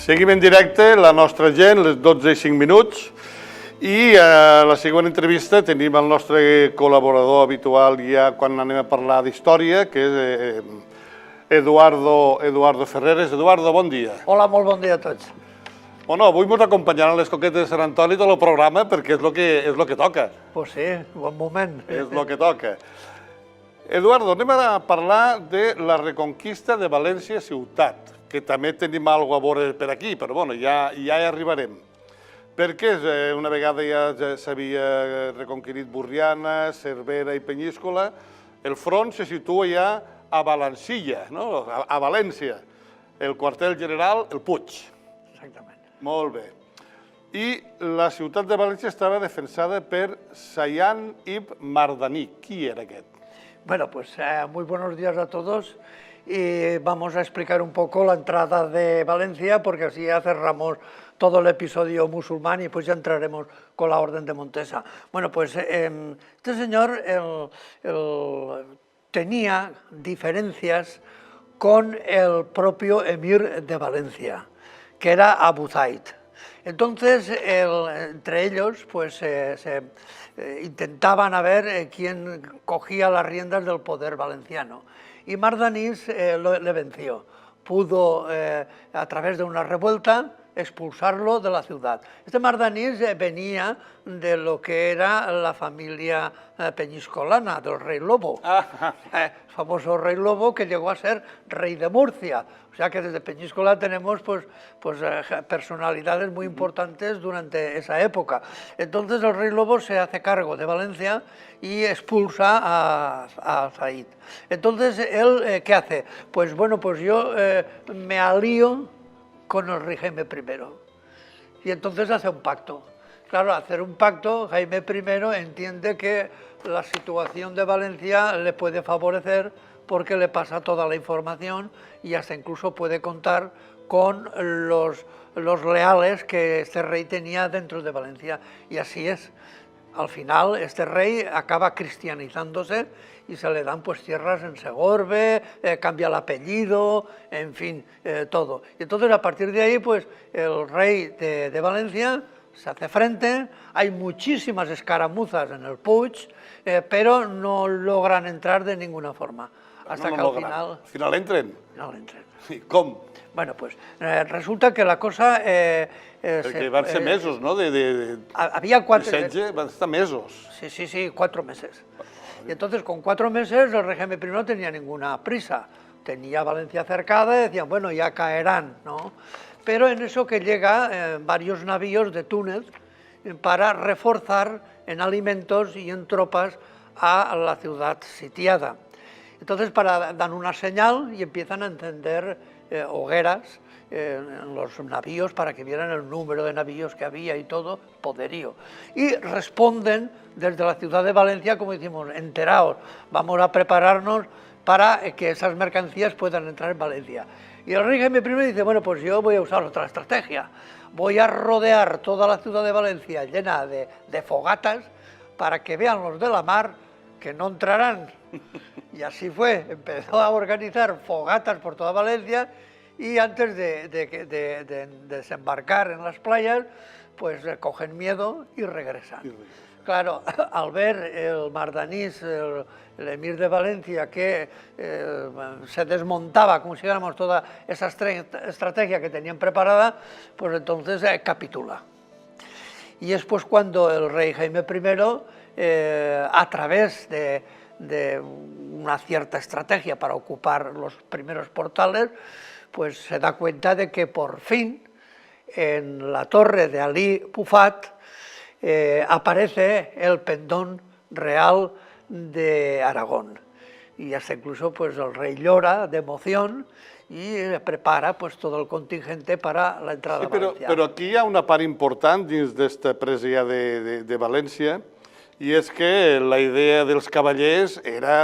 Seguim en directe, la nostra gent, les 12 i 5 minuts, i a la següent entrevista tenim el nostre col·laborador habitual ja quan anem a parlar d'història, que és Eduardo Ferreres. Eduardo, bon dia. Hola, molt bon dia a tots. Bueno, avui ens acompanyaran les coquetes de Sant Antoni tot el programa perquè és el que toca. Pues sí, bon moment. És el que toca. Eduardo, anem a parlar de la reconquista de València ciutat, que també tenim alguna cosa a veure per aquí, però bueno, ja hi arribarem. Perquè una vegada ja s'havia reconquerit Borriana, Cervera i Penyíscola, el front se situa ja a Valencilla, no? A València. El quartel general, el Puig. Exactament. Molt bé. I la ciutat de València estava defensada per Saian ibn Mardaní. Qui era aquest? Bueno, pues muy buenos días a todos y vamos a explicar un poco la entrada de Valencia porque así ya cerramos todo el episodio musulmán y pues ya entraremos con la Orden de Montesa. Bueno, pues este señor tenía diferencias con el propio emir de Valencia, que era Abu Zaid. Entonces, entre ellos, pues intentaban a ver quién cogía las riendas del poder valenciano. Y Mardanís le venció. Pudo, a través de una revuelta, expulsarlo de la ciudad. Este Mardanís venía de lo que era la familia peñiscolana, del rey Lobo. El famoso rey Lobo que llegó a ser rey de Murcia. O sea que desde Peñíscola tenemos pues personalidades muy importantes durante esa época. Entonces el rey Lobo se hace cargo de Valencia y expulsa a Zaid. Entonces él, ¿qué hace? Pues bueno, pues yo me alío con el rey Jaime I. Y entonces hace un pacto. Claro, hacer un pacto, Jaime I entiende que la situación de Valencia le puede favorecer porque le pasa toda la información y hasta incluso puede contar con los leales que este rey tenía dentro de Valencia. Y así es. Al final este rey acaba cristianizándose y se le dan pues tierras en Segorbe, cambia el apellido, en fin, todo. Y entonces a partir de ahí pues el rey de Valencia se hace frente, hay muchísimas escaramuzas en el Puig, pero no logran entrar de ninguna forma. Hasta que al final entren. No entren. I com? Bueno, pues resulta que la cosa... Perquè van ser mesos, no? Había 4 meses. Van estar mesos. Sí, 4 meses. Y entonces con 4 meses el régimen I no tenía ninguna prisa. Tenía Valencia cercada y decían, bueno, ya caerán, ¿no? Pero en eso que llega varios navíos de Túnez para reforzar en alimentos y en tropas a la ciudad sitiada. Entonces dan una señal y empiezan a encender hogueras en los navíos para que vieran el número de navíos que había y todo, poderío. Y responden desde la ciudad de Valencia como decimos, enteraos, vamos a prepararnos para que esas mercancías puedan entrar en Valencia. Y el rey Jaime I dice, bueno, pues yo voy a usar otra estrategia, voy a rodear toda la ciudad de Valencia llena de fogatas para que vean los de la mar que no entrarán. Y así fue, empezó a organizar fogatas por toda Valencia y antes de desembarcar en las playas, pues cogen miedo y regresan. Claro, al ver el Mardanís, el emir de Valencia, que se desmontaba, como si dijéramos, toda esa estrategia que tenían preparada, pues entonces capitula. Y es pues cuando el rey Jaime I, a través de una cierta estrategia para ocupar los primeros portales, pues se da cuenta de que por fin en la torre de Ali Pufat aparece el pendón real de Aragón. Y hasta incluso pues el rey llora de emoción y prepara pues todo el contingente para la entrada a Valencia. Però aquí hi ha una part important dins d'esta presa ja de València, i és que la idea dels cavallers era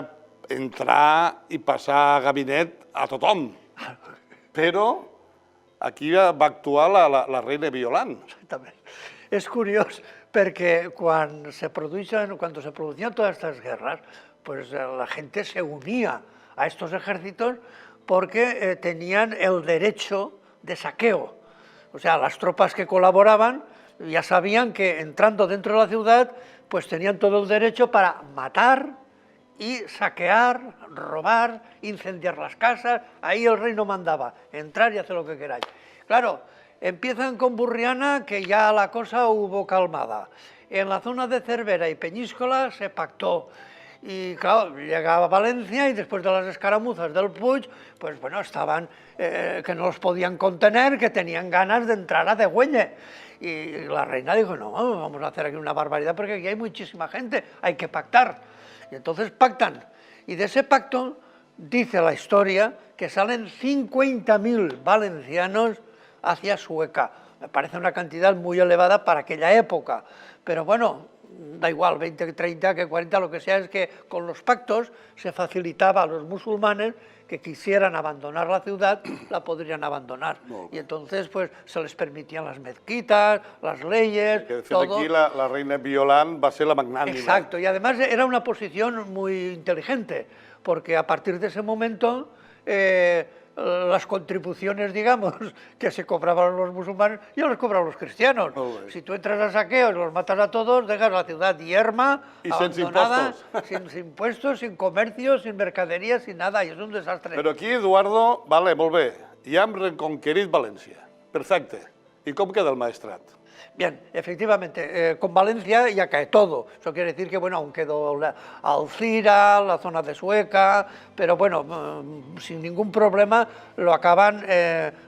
entrar i passar gabinet a tothom. Però aquí va actuar la reina Violant. Exactament. És curiós perquè quan se producían todas estas guerras, pues la gente se unía a estos ejércitos porque tenían el derecho de saqueo. O sea, las tropas que colaboraban ya sabían que entrando dentro de la ciudad, pues tenían todo el derecho para matar y saquear, robar, incendiar las casas. Ahí el rey no mandaba, entrar y hacer lo que queráis. Claro, empiezan con Burriana, que ya la cosa hubo calmada. En la zona de Cervera y Peñíscola se pactó. Y claro, llegaba a Valencia y después de las escaramuzas del Puig, pues bueno, estaban que no los podían contener, que tenían ganas de entrar a Degüelle. Y la reina dijo, no, vamos a hacer aquí una barbaridad porque aquí hay muchísima gente, hay que pactar. Y entonces pactan. Y de ese pacto dice la historia que salen 50.000 valencianos hacia Sueca. Me parece una cantidad muy elevada para aquella época. Pero bueno, da igual, 20, 30, que 40, lo que sea, es que con los pactos se facilitaba a los musulmanes que quisieran abandonar la ciudad, la podrían abandonar. Y entonces pues se les permitían las mezquitas, las leyes, que de fet, todo. aquí la reina Violant va ser la magnànima. Exacto, y además era una posición muy inteligente, porque a partir de ese momento las contribuciones, digamos, que se cobraban los musulmanes, ya los cobraban los cristianos. Si tú entras a saqueo y los matas a todos, dejas la ciudad yerma, y abandonada, sin impuestos, sin comercio, sin mercadería, sin nada, y és un desastre. Però aquí, Eduardo, vale, molt bé, ja hem reconquerit València. Perfecte. I com queda el Maestrat? Bien, efectivamente, con Valencia ya cae todo. Eso quiere decir que, bueno, aún quedó Alcira, la zona de Sueca, pero bueno, sin ningún problema lo acaban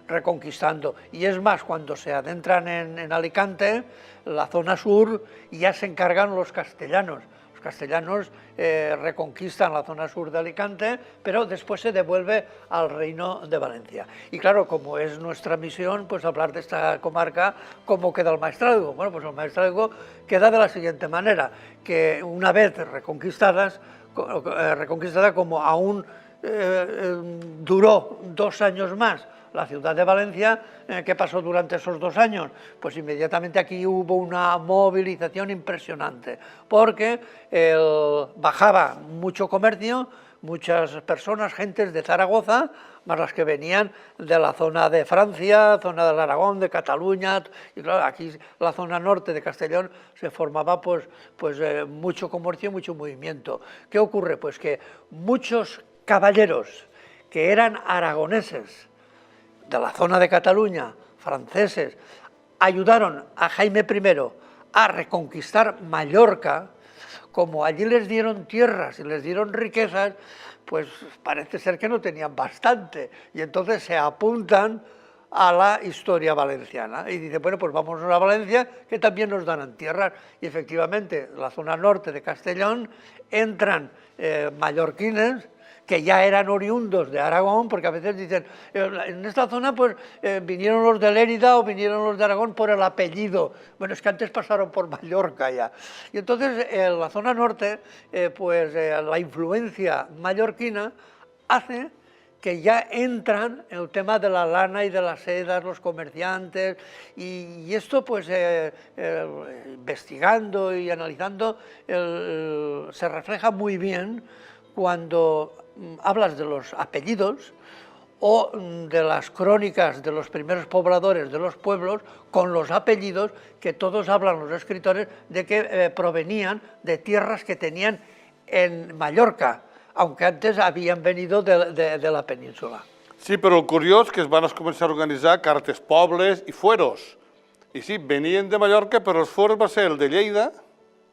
reconquistando. Y es más, cuando se adentran en Alicante, la zona sur, ya se encargan los castellanos. Los castellanos reconquistan la zona sur de Alicante, pero después se devuelve al Reino de Valencia. Y claro, como es nuestra misión, pues hablar de esta comarca, ¿cómo queda el Maestrazgo? Bueno, pues el Maestrazgo queda de la siguiente manera, que una vez reconquistada, como aún duró 2 años más la ciudad de Valencia, ¿qué pasó durante esos 2 años? Pues inmediatamente aquí hubo una movilización impresionante, porque bajaba mucho comercio, muchas personas, gentes de Zaragoza, más las que venían de la zona de Francia, zona del Aragón, de Cataluña, y claro, aquí la zona norte de Castellón se formaba pues mucho comercio, mucho movimiento. ¿Qué ocurre? Pues que muchos caballeros que eran aragoneses, de la zona de Cataluña, franceses, ayudaron a Jaime I a reconquistar Mallorca. Como allí les dieron tierras y les dieron riquezas, pues parece ser que no tenían bastante, y entonces se apuntan a la historia valenciana y dice, bueno, pues vamos a Valencia, que también nos dan tierras. Y efectivamente, la zona norte de Castellón entran mallorquines, que ya eran oriundos de Aragón, porque a veces dicen, en esta zona pues vinieron los de Lérida o vinieron los de Aragón por el apellido. Bueno, es que antes pasaron por Mallorca ya. Y entonces en la zona norte, la influencia mallorquina hace que ya entran en el tema de la lana y de las sedas, los comerciantes, y esto pues investigando y analizando se refleja muy bien cuando hablas de los apellidos o de las crónicas de los primeros pobladores de los pueblos con los apellidos, que todos hablan los escritores de que provenían de tierras que tenían en Mallorca, aunque antes habían venido de la península. Sí, però el curiós que es van començar a organitzar cartes pobles i fueros. I sí, venien de Mallorca, però els fueros va ser el de Lleida,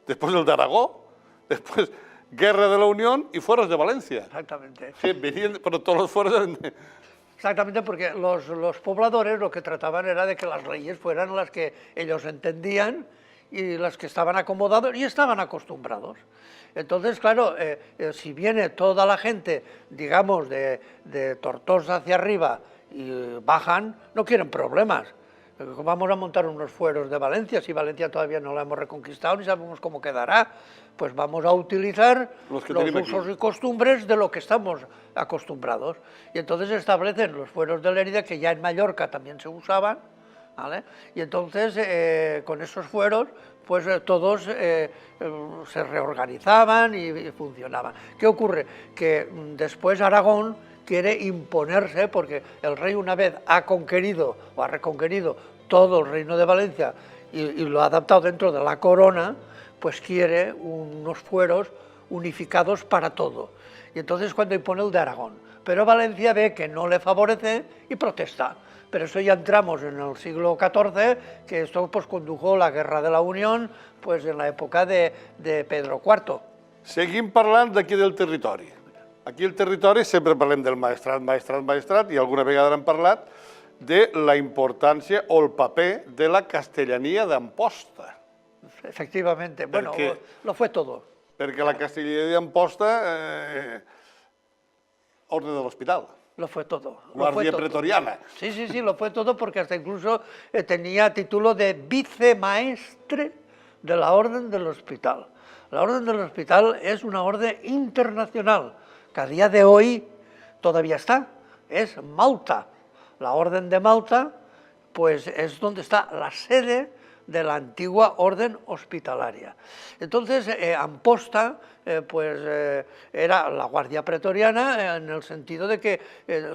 després el d'Aragó, després Guerra de la Unión y fueros de Valencia. Exactamente. Sí, venían, pero todos los fueros eran de... Exactamente, porque los pobladores lo que trataban era de que las leyes fueran las que ellos entendían y las que estaban acomodados y estaban acostumbrados. Entonces, claro, si viene toda la gente, digamos, de Tortosa hacia arriba y bajan, no quieren problemas. Vamos a montar unos fueros de Valencia, si Valencia todavía no la hemos reconquistado ni sabemos cómo quedará, pues vamos a utilizar los usos y costumbres de lo que estamos acostumbrados. Y entonces establecen los fueros de Lérida, que ya en Mallorca también se usaban, ¿vale? Y entonces con esos fueros pues todos se reorganizaban y funcionaban. ¿Qué ocurre? Que después Aragón quiere imponerse, porque el rey una vez ha conquerido o ha reconquerido todo el Reino de Valencia y lo ha adaptado dentro de la corona, pues quiere unos fueros unificados para todo. Y entonces cuando impone el de Aragón. Pero Valencia ve que no le favorece y protesta. Pero eso ya entramos en el siglo XIV, que esto pues condujo la Guerra de la Unión pues en la època de Pedro IV. Seguim parlant d'aquí del territori. Aquí al territori sempre parlem del maestrat, i alguna vegada hem parlat de la importància o el paper de la castellania d'Amposta. Efectivamente, bueno, lo fue todo. Perquè la castellania d'Amposta, orden de l'hospital. Lo fue todo. Guardia pretoriana. Sí, sí, sí, lo fue todo porque hasta incluso tenía título de vicemaestre de la Orden del Hospital. La Orden del Hospital es una orden internacional que a día de hoy todavía está, es Malta. La Orden de Malta pues es donde está la sede de la antigua orden hospitalaria. Entonces, Amposta era la guardia pretoriana en el sentido de que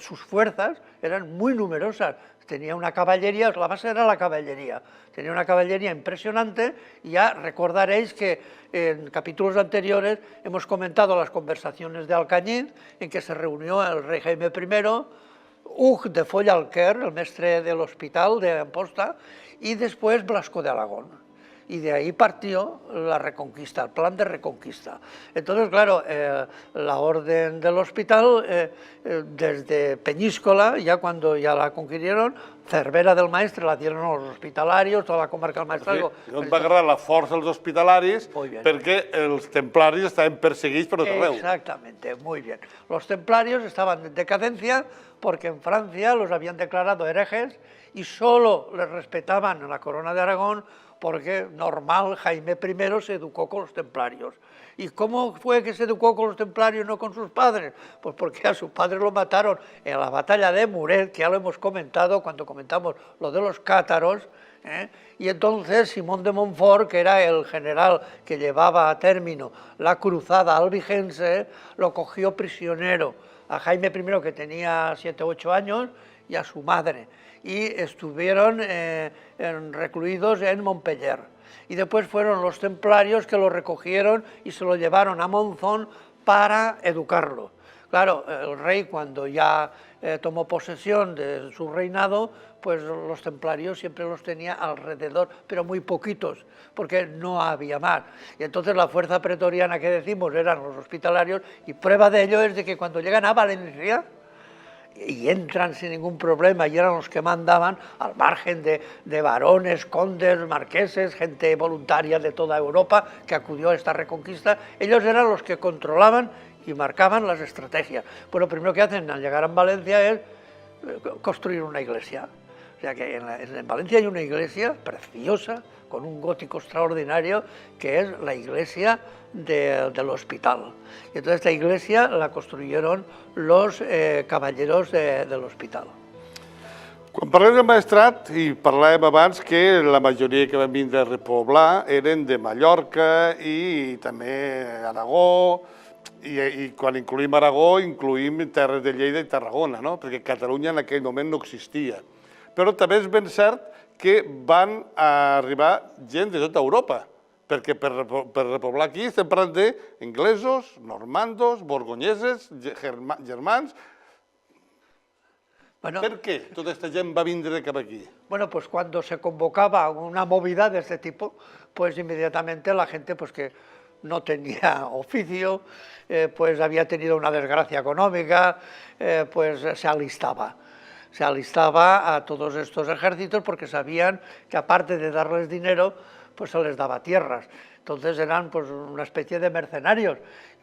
sus fuerzas eran muy numerosas. Tenía una caballería, la base era la caballería, tenía una caballería impresionante y ya recordaréis que en capítulos anteriores hemos comentado las conversaciones de Alcañiz en que se reunió el rey Jaime I, Hug de Follalquer, el mestre del hospital de Amposta, y después Blasco de Aragón. Y de ahí partió la reconquista, el plan de reconquista. Entonces, claro, la orden del hospital, desde Peñíscola, ya cuando ya la conquirieron, Cervera del Maestre la dieron a los hospitalarios, toda la comarca del Maestrazgo. Sí, va agarrar la força dels hospitalaris perquè els templaris estaven perseguits per tot arreu. Exactamente, muy bien. Los templarios estaban en decadencia porque en Francia los habían declarado herejes y solo les respetaban en la corona de Aragón porque normal Jaime I se educó con los templarios. ¿Y cómo fue que se educó con los templarios y no con sus padres? Pues porque a su padre lo mataron en la batalla de Muret, que ya lo hemos comentado cuando comentamos lo de los cátaros, y entonces Simón de Montfort, que era el general que llevaba a término la cruzada albigense, lo cogió prisionero a Jaime I, que tenía 7 u 8 años, y a su madre, y estuvieron recluidos en Montpellier. Y después fueron los templarios que lo recogieron y se lo llevaron a Monzón para educarlo. Claro, el rey cuando ya tomó posesión de su reinado, pues los templarios siempre los tenía alrededor, pero muy poquitos, porque no había más. Y entonces la fuerza pretoriana que decimos eran los hospitalarios, y prueba de ello es de que cuando llegan a Valencia, y entran sin ningún problema, y eran los que mandaban, al margen de varones, condes, marqueses, gente voluntaria de toda Europa que acudió a esta reconquista, ellos eran los que controlaban y marcaban las estrategias. Pues lo primero que hacen al llegar a Valencia es construir una iglesia. O sea que en Valencia hay una iglesia preciosa, con un gótico extraordinario, que es la iglesia del hospital. Y entonces esta iglesia la construyeron los caballeros del hospital. Quan parlem del maestrat, i parlàvem abans que la majoria que van vindre a repoblar eren de Mallorca i també Aragó, i quan incluïm Aragó incluïm terres de Lleida i Tarragona, no? Perquè Catalunya en aquell moment no existia. Però també és ben cert que van arribar gent de tota Europa, perquè per repoblar aquí estem parlant d'anglesos, normandos, borgonyeses, germans. ¿Por qué toda esta gente va a venir cap aquí? Bueno, pues cuando se convocaba una movida de este tipo, pues inmediatamente la gente pues que no tenía oficio, pues había tenido una desgracia económica, pues se alistaba. Se alistaba a todos estos ejércitos porque sabían que aparte de darles dinero, pues se les daba tierras. Entonces eran pues una especie de mercenarios.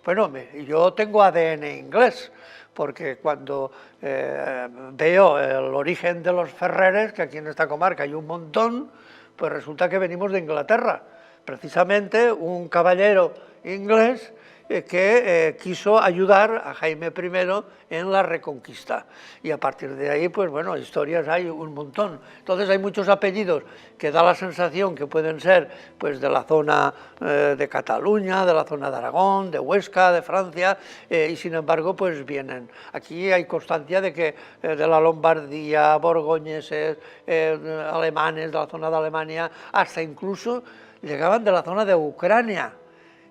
Bueno, yo tengo ADN inglés, porque cuando veo el origen de los Ferreres, que aquí en esta comarca hay un montón, pues resulta que venimos de Inglaterra. Precisamente un caballero inglés que quiso ayudar a Jaime I en la Reconquista. Y a partir de ahí, pues bueno, historias hay un montón. Entonces hay muchos apellidos que da la sensación que pueden ser pues de la zona de Cataluña, de la zona de Aragón, de Huesca, de Francia, y sin embargo pues vienen. Aquí hay constancia de que de la Lombardía, borgoñeses, alemanes, de la zona de Alemania, hasta incluso llegaban de la zona de Ucrania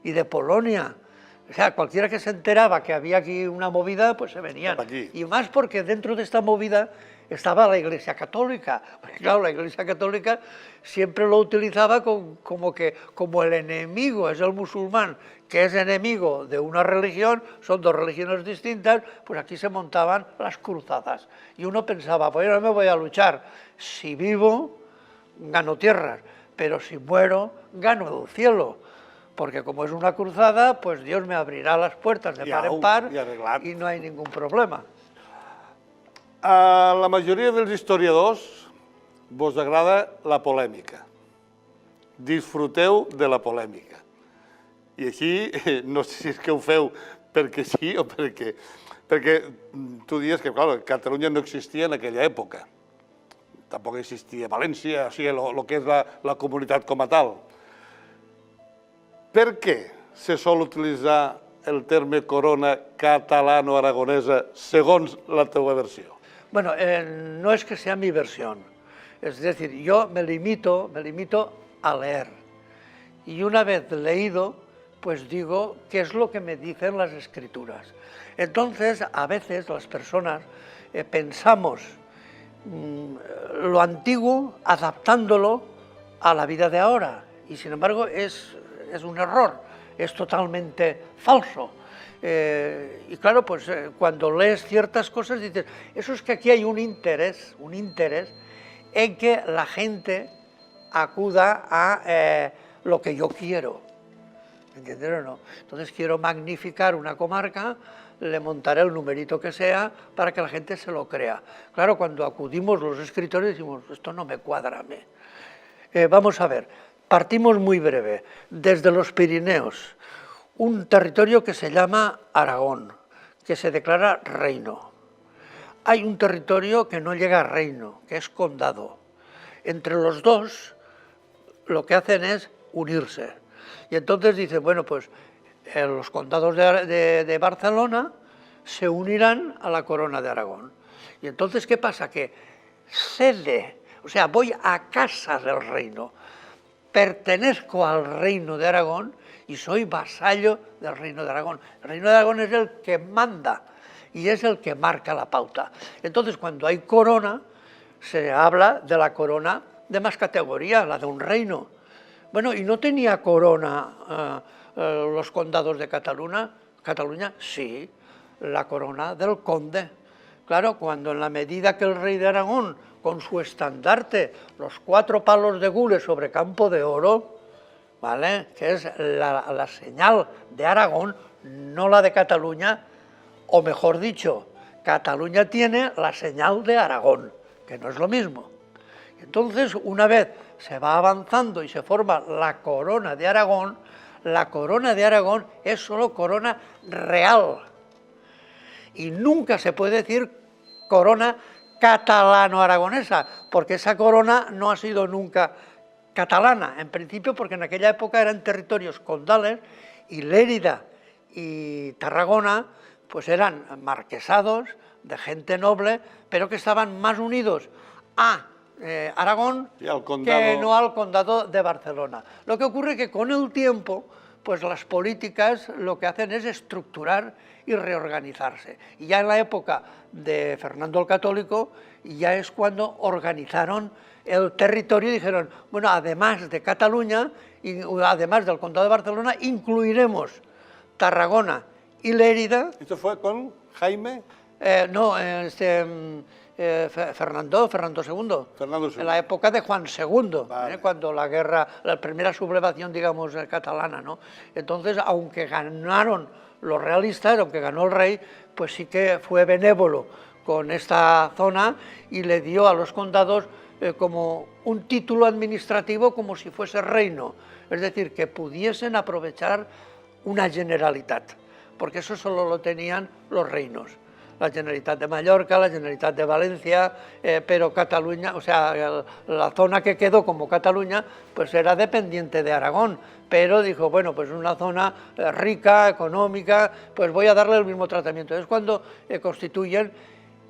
y de Polonia. O sea, cualquiera que se enteraba que había aquí una movida, pues se venían. Aquí. Y más porque dentro de esta movida estaba la Iglesia Católica. Porque claro, la Iglesia Católica siempre lo utilizaba como el enemigo, es el musulmán, que es enemigo de una religión, son dos religiones distintas, pues aquí se montaban las cruzadas. Y uno pensaba, pues yo no me voy a luchar, si vivo, gano tierras, pero si muero, gano el cielo. Porque como es una cruzada, pues Dios me abrirá las puertas de par en par y no hay ningún problema. A la majoria dels historiadors vos agrada la polèmica. Disfruteu de la polèmica. I així, no sé si és que ho feu perquè sí o perquè... Perquè tu dius que, clar, Catalunya no existia en aquella època. Tampoc existia València, o sigui, el que és la comunitat com a tal. Per què se sol utilitzar el terme corona catalano-aragonesa segons la teva versió? Bueno, no es que sea mi versión. Es decir, yo me limito a leer. Y una vez leído, pues digo qué es lo que me dicen las escrituras. Entonces, a veces las personas pensamos lo antiguo adaptándolo a la vida de ahora. Y sin embargo es un error, es totalmente falso. Y claro, pues cuando lees ciertas cosas dices, eso es que aquí hay un interés en que la gente acuda a lo que yo quiero. ¿Entiendes o no? Entonces quiero magnificar una comarca, le montaré el numerito que sea para que la gente se lo crea. Claro, cuando acudimos los escritores decimos, esto no me cuadra a mí. Vamos a ver. Partimos muy breve, desde los Pirineos, un territorio que se llama Aragón, que se declara reino. Hay un territorio que no llega a reino, que es condado. Entre los dos lo que hacen es unirse. Y entonces dicen, bueno, pues los condados de Barcelona se unirán a la corona de Aragón. Y entonces, ¿qué pasa? Que cede, o sea, voy a casa del reino. Pertenezco al reino de Aragón y soy vasallo del reino de Aragón. El reino de Aragón es el que manda y es el que marca la pauta. Entonces, cuando hay corona, se habla de la corona de más categoría, la de un reino. Bueno, ¿y no tenía corona los condados de Cataluña? Cataluña, sí, la corona del conde. Claro, cuando en la medida que el rey de Aragón, con su estandarte, los 4 palos de gules sobre campo de oro, ¿vale?, que es la señal de Aragón, no la de Cataluña, o mejor dicho, Cataluña tiene la señal de Aragón, que no es lo mismo. Entonces, una vez se va avanzando y se forma la corona de Aragón, la corona de Aragón es solo corona real. Y nunca se puede decir corona catalano-aragonesa, porque esa corona no ha sido nunca catalana, en principio porque en aquella época eran territorios condales y Lérida y Tarragona pues eran marquesados de gente noble, pero que estaban más unidos a Aragón que no al condado de Barcelona. Lo que ocurre es que con el tiempo pues las políticas lo que hacen es estructurar y reorganizarse. Y ya en la época de Fernando el Católico, ya es cuando organizaron el territorio y dijeron, bueno, además de Cataluña, y además del Condado de Barcelona, incluiremos Tarragona y Lérida. ¿Esto fue con Jaime? Fernando II. Fernando II. En la época de Juan II, vale. Cuando la guerra, la primera sublevación, digamos, catalana, ¿no? Entonces, aunque ganaron los realistas, aunque ganó el rey, pues sí que fue benévolo con esta zona y le dio a los condados como un título administrativo como si fuese reino, es decir, que pudiesen aprovechar una Generalitat, porque eso solo lo tenían los reinos. La Generalitat de Mallorca, la Generalitat de Valencia, pero Cataluña, o sea, la zona que quedó como Cataluña, pues era dependiente de Aragón, pero dijo, bueno, pues una zona rica, económica, pues voy a darle el mismo tratamiento. Es cuando constituyen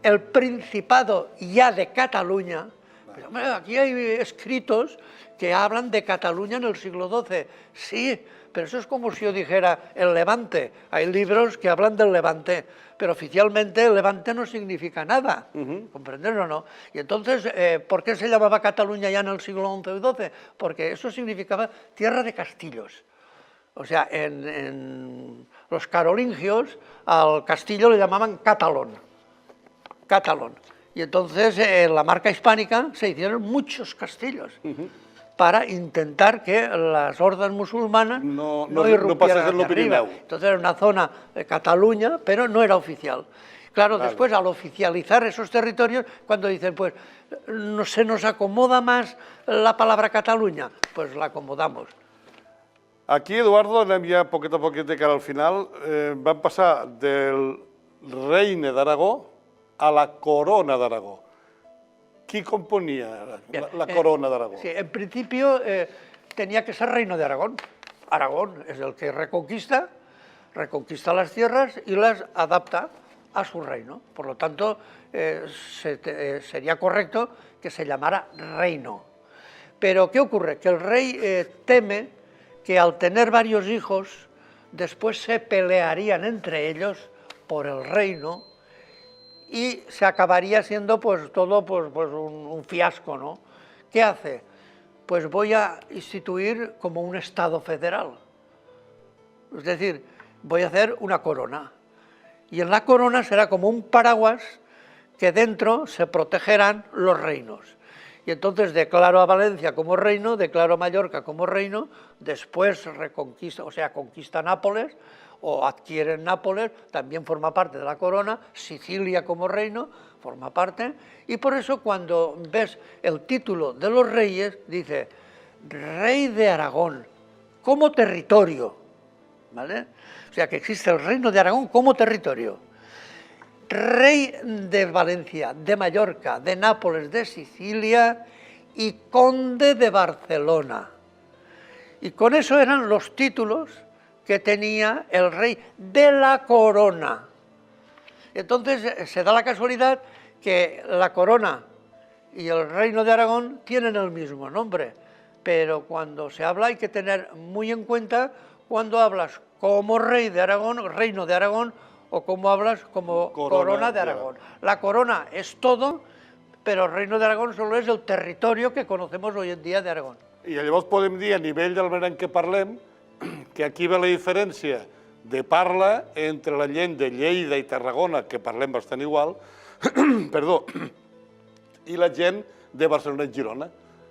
el Principado ya de Cataluña. Pero, hombre, aquí hay escritos que hablan de Cataluña en el siglo XII, sí, pero eso es como si yo dijera el Levante. Hay libros que hablan del Levante, pero oficialmente el Levante no significa nada, ¿comprenden o no? Y entonces, ¿por qué se llamaba Cataluña ya en el siglo XI y XII? Porque eso significaba tierra de castillos. O sea, en los carolingios al castillo le llamaban Catalón. Y entonces en la marca hispánica se hicieron muchos castillos. Para intentar que las hordas musulmanas no irrumpieran hacia arriba. Entonces era una zona de Cataluña, pero no era oficial. Claro, después al oficializar esos territorios, cuando dicen, pues, no se nos acomoda más la palabra Cataluña, pues la acomodamos. Aquí, Eduardo, anem ja poquet a poquet de cara al final, vam passar del reine d'Aragó a la corona d'Aragó. ¿Quién componía la corona de Aragón? Sí, en principio tenía que ser reino de Aragón. Aragón es el que reconquista las tierras y las adapta a su reino. Por lo tanto, sería correcto que se llamara reino. Pero, ¿qué ocurre? Que el rey teme que al tener varios hijos, después se pelearían entre ellos por el reino y se acabaría siendo pues todo pues un fiasco, ¿no? ¿Qué hace? Pues voy a instituir como un Estado federal. Es decir, voy a hacer una corona. Y en la corona será como un paraguas que dentro se protegerán los reinos. Y entonces declaro a Valencia como reino, declaro a Mallorca como reino, después reconquista, o sea, conquista Nápoles, o adquieren Nápoles, también forma parte de la corona, Sicilia como reino forma parte, y por eso cuando ves el título de los reyes, dice Rey de Aragón como territorio, ¿vale? O sea que existe el reino de Aragón como territorio. Rey de Valencia, de Mallorca, de Nápoles, de Sicilia y conde de Barcelona. Y con eso eran los títulos que tenía el rey de la corona. Entonces se da la casualidad que la corona y el reino de Aragón tienen el mismo nombre, pero cuando se habla hay que tener muy en cuenta cuando hablas como rey de Aragón, reino de Aragón, o como hablas como corona de Aragón. La corona es todo, pero el reino de Aragón solo es el territorio que conocemos hoy en dia de Aragón. I llavors podem dir, a nivell del moment en què parlem, que aquí ve la diferència de parla entre la gent de Lleida i Tarragona, que parlem bastant igual, perdó, i la gent de Barcelona i Girona,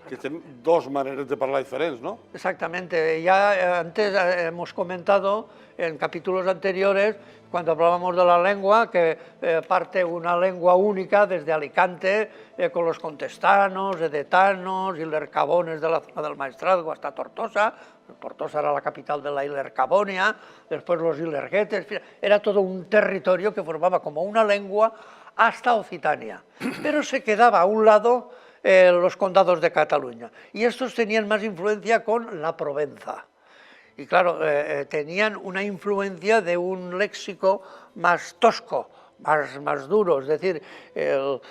que tienen dos maneras de hablar diferentes, ¿no? Exactamente. Ya antes hemos comentado en capítulos anteriores, cuando hablábamos de la lengua, que parte una lengua única desde Alicante, con los contestanos, edetanos y lercabones de la zona del Maestrazgo hasta Tortosa. Tortosa era la capital de la Ilercabonia, después los ilerguetes, era todo un territorio que formaba como una lengua hasta Occitania. Pero se quedaba a un lado los condados de Cataluña, y estos tenían más influencia con la Provenza. Y claro, tenían una influencia de un léxico más tosco, más duro, es decir, el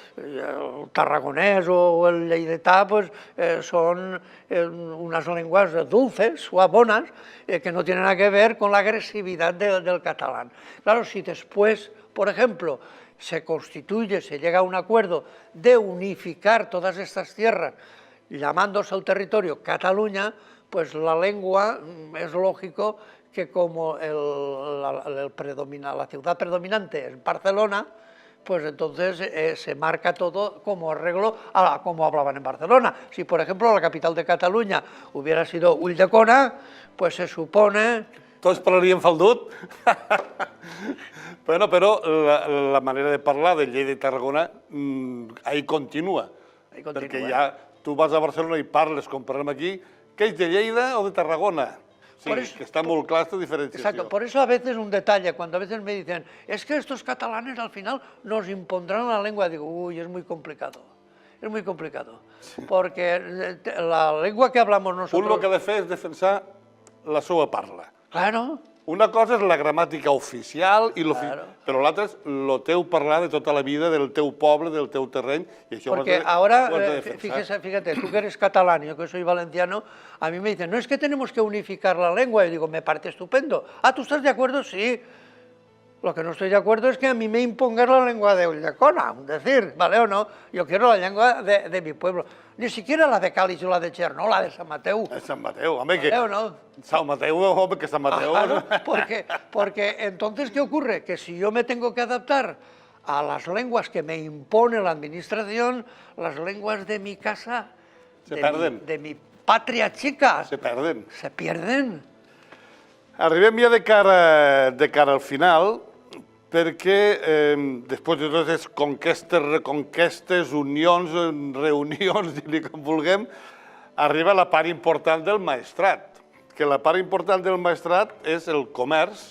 tarragonés o el lleidatà pues, son unas lenguas dulces, suabonas, que no tienen nada que ver con la agresividad del catalán. Claro, si después, por ejemplo, se constituye, se llega a un acuerdo de unificar todas estas tierras, llamándose el territorio Cataluña, pues la lengua es lógico que como la ciudad predominante es Barcelona, pues entonces se marca todo como arreglo a como hablaban en Barcelona. Si, por ejemplo, la capital de Cataluña hubiera sido Ulldecona, pues se supone... Tots parlarien faldut. Bueno, però la manera de parlar de Lleida i Tarragona ahí continua. Perquè ja tu vas a Barcelona i parles, com parlem aquí, que ets de Lleida o de Tarragona? Sí, que está muy clara esta diferenciación. Exacto, por eso a veces un detalle, cuando a veces me dicen, es que estos catalanes al final nos impondrán la lengua, digo, uy, es muy complicado. Es muy complicado, porque la lengua que hablamos nosotros... Un el que ha de fer és defensar la seva parla. Claro. Una cosa és la gramàtica oficial, però l'altra és el teu parlar de tota la vida, del teu poble, del teu terreny, i això porque ahora, fíjate, tú que eres catalán, yo que soy valenciano, a mí me dicen, no es que tenemos que unificar la lengua, y digo, me parece estupendo. Ah, ¿tú estás de acuerdo? Sí. Lo que no estoy de acuerdo es que a mí me impongan la lengua de Ulldecona, es decir, ¿vale o no? Yo quiero la lengua de mi pueblo. Ni siquiera la de Cáliz o la de Cher, no, la de San Mateo. De San Mateo, hombre, ¿Vale o no? San Mateo, hombre, que San Mateo... Claro, porque entonces, ¿qué ocurre? Que si yo me tengo que adaptar a las lenguas que me impone la administración, las lenguas de mi casa, de mi patria chica, se perden. Se pierden. Arribem ja de cara al final, perquè després de totes conquestes, reconquestes, unions, reunions, dir-li com vulguem, arriba la part important del maestrat, que la part important del maestrat és el comerç,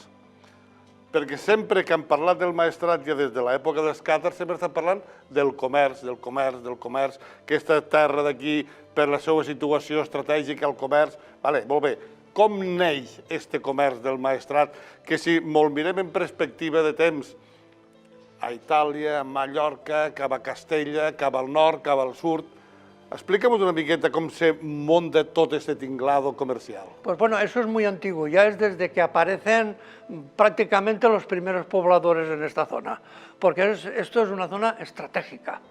perquè sempre que hem parlat del maestrat, ja des de l'època dels càtars, sempre estem parlant del comerç, aquesta terra d'aquí, per la seva situació estratègica, el comerç, molt bé. Com neix este comerç del maestrat, que si molt mirem en perspectiva de temps, a Itàlia, a Mallorca, cap a Castella, cap al nord, cap al sud, explica'm una miqueta com se monta tot este tinglado comercial. Pues bueno, eso es muy antiguo, ya es desde que aparecen prácticamente los primeros pobladores en esta zona, porque esto es una zona estratégica.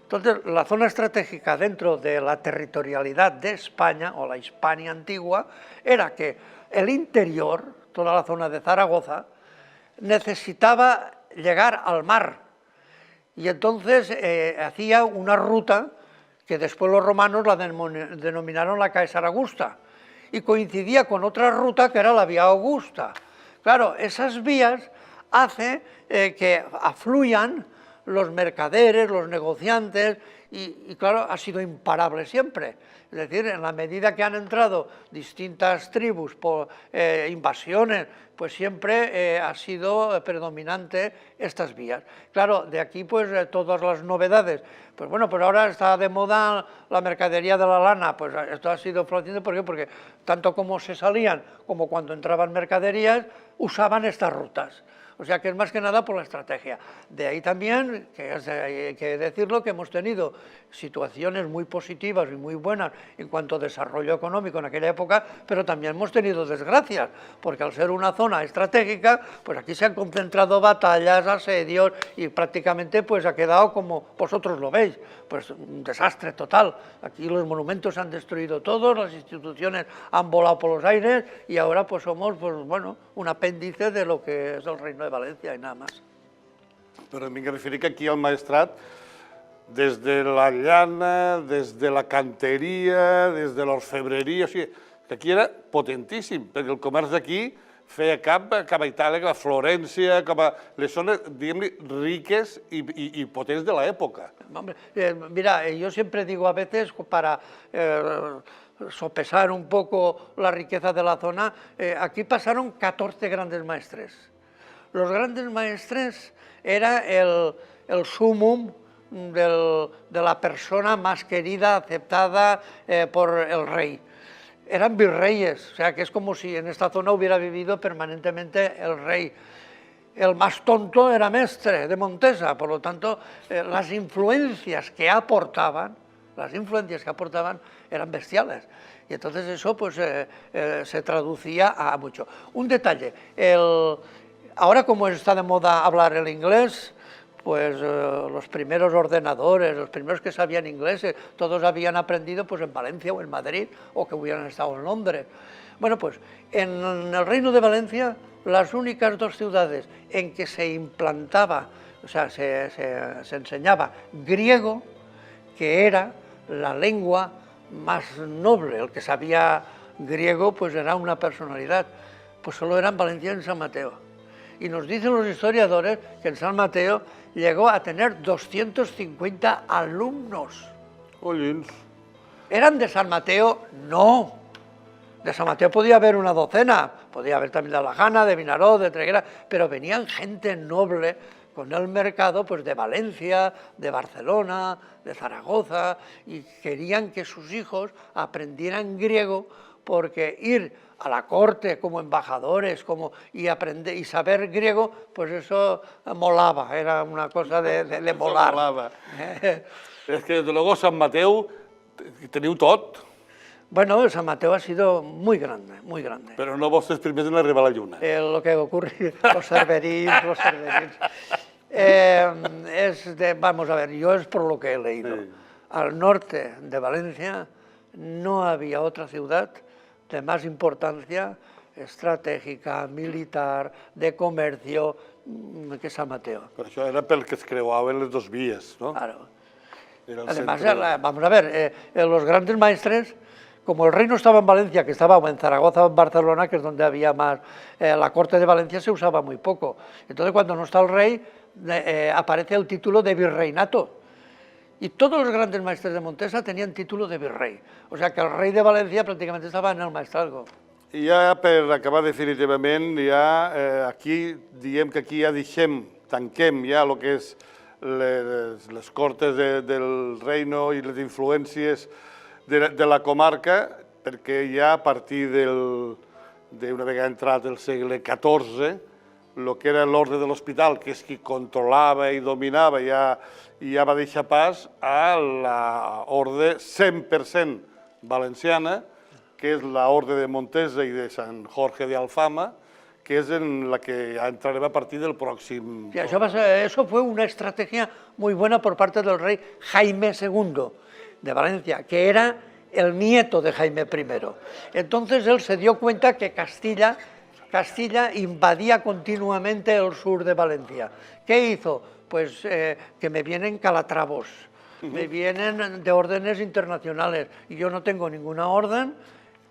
Entonces, la zona estratégica dentro de la territorialidad de España, o la Hispania antigua, era que el interior, toda la zona de Zaragoza, necesitaba llegar al mar. Y entonces hacía una ruta que después los romanos la denominaron la Caesar Augusta, y coincidía con otra ruta que era la Vía Augusta. Claro, esas vías hacen que afluyan los mercaderes, los negociantes, y claro, ha sido imparable siempre. Es decir, en la medida que han entrado distintas tribus por invasiones, pues siempre ha sido predominante estas vías. Claro, de aquí pues todas las novedades. Pues bueno, pues ahora está de moda la mercadería de la lana, pues esto ha sido floreciendo, ¿por qué? Porque tanto como se salían como cuando entraban mercaderías, usaban estas rutas. O sea que es más que nada por la estrategia. De ahí también, que hay que decirlo, que hemos tenido situaciones muy positivas y muy buenas en cuanto a desarrollo económico en aquella época, pero también hemos tenido desgracias, porque al ser una zona estratégica, pues aquí se han concentrado batallas, asedios, y prácticamente pues ha quedado como vosotros lo veis, pues un desastre total. Aquí los monumentos se han destruido todos, las instituciones han volado por los aires, y ahora pues somos, pues bueno, un apéndice de lo que es el Reino de Valencia y nada más. Però m'he referit que aquí al maestrat, des de la llana, des de la canteria, des de l'orfebreria, o sigui, que aquí era potentíssim, perquè el comerç d'aquí feia cap a Itàlia, cap a Florència, cap a les zones, diguem-li, riques y potents de l'època. Mira, yo siempre digo a veces, para sopesar un poco la riqueza de la zona, aquí pasaron 14 grandes maestres. Los grandes maestres era el sumum de la persona más querida, aceptada por el rey. Eran virreyes, o sea que es como si en esta zona hubiera vivido permanentemente el rey. El más tonto era Mestre de Montesa, por lo tanto las influencias que aportaban eran bestiales. Y entonces eso pues se traducía a mucho. Un detalle, ahora como está de moda hablar el inglés, pues los primeros ordenadores, los primeros que sabían inglés, todos habían aprendido pues en Valencia o en Madrid, o que hubieran estado en Londres. Bueno, pues en el Reino de Valencia, las únicas dos ciudades en que se implantaba, o sea, se enseñaba griego, que era la lengua más noble, el que sabía griego pues era una personalidad, pues solo eran Valencia y en San Mateo. Y nos dicen los historiadores que en San Mateo llegó a tener 250 alumnos. Ollins. ¿Eran de San Mateo? No. De San Mateo podía haber una docena, podía haber también de Alajana, de Vinaró, de Treguera, pero venían gente noble con el mercado pues, de Valencia, de Barcelona, de Zaragoza, y querían que sus hijos aprendieran griego, porque ir a la corte como embajadores y aprender y saber griego, pues eso molaba, era una cosa de molar. Molava. És que, desde luego, Sant Mateu teniu tot, Bueno, San Mateo ha sido muy grande, muy grande. però no vostres primers en arribar a la lluna. Lo que ocurre, los cerverins. Vamos a ver, yo es por lo que he leído. Sí. Al norte de Valencia no había otra ciudad de más importancia estratégica, militar, de comercio, que San Mateo. Però això era pel que es creuaven les dos vies, no? Claro. Era el Además, centre. vamos a ver, los grandes maestres, como el reino estaba en Valencia, que estaba o en Zaragoza o en Barcelona, que es donde había más, la corte de Valencia se usaba muy poco. Entonces, cuando no está el rey, aparece el título de virreinato. Y todos los grandes maestres de Montesa tenían título de virrey. O sea que el rey de Valencia prácticamente estaba en el maestrazgo. I ja per acabar definitivament, ja aquí diem que aquí ja tanquem ja el que és les cortes del reino i les influències de la comarca, perquè ja a partir d'una vegada entrat el segle XIV, el que era l'ordre de l'hospital, que és qui controlava i dominava, ja va deixar pas a l'ordre 100% valenciana, que és l'ordre de Montesa i de Sant Jorge de Alfama, que és en la que entrarem a partir del pròxim... Sí, eso fue una estrategia muy buena por parte del rey Jaime II de Valencia, que era el nieto de Jaime I. Entonces él se dio cuenta que Castilla invadía continuamente el sur de Valencia. ¿Qué hizo? Pues que me vienen calatravos, me vienen de órdenes internacionales, y yo no tengo ninguna orden.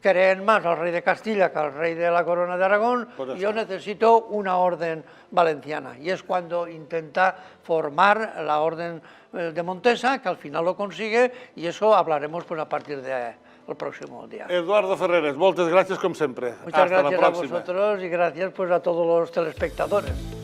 Creen más al rey de Castilla que al rey de la corona de Aragón, y yo necesito una orden valenciana. Y es cuando intenta formar la orden de Montesa, que al final lo consigue, y eso hablaremos pues, a partir del próximo día. Eduardo Ferreres, moltes gràcies com sempre. Muchas gracias a vosotros y gracias pues, a todos los telespectadores.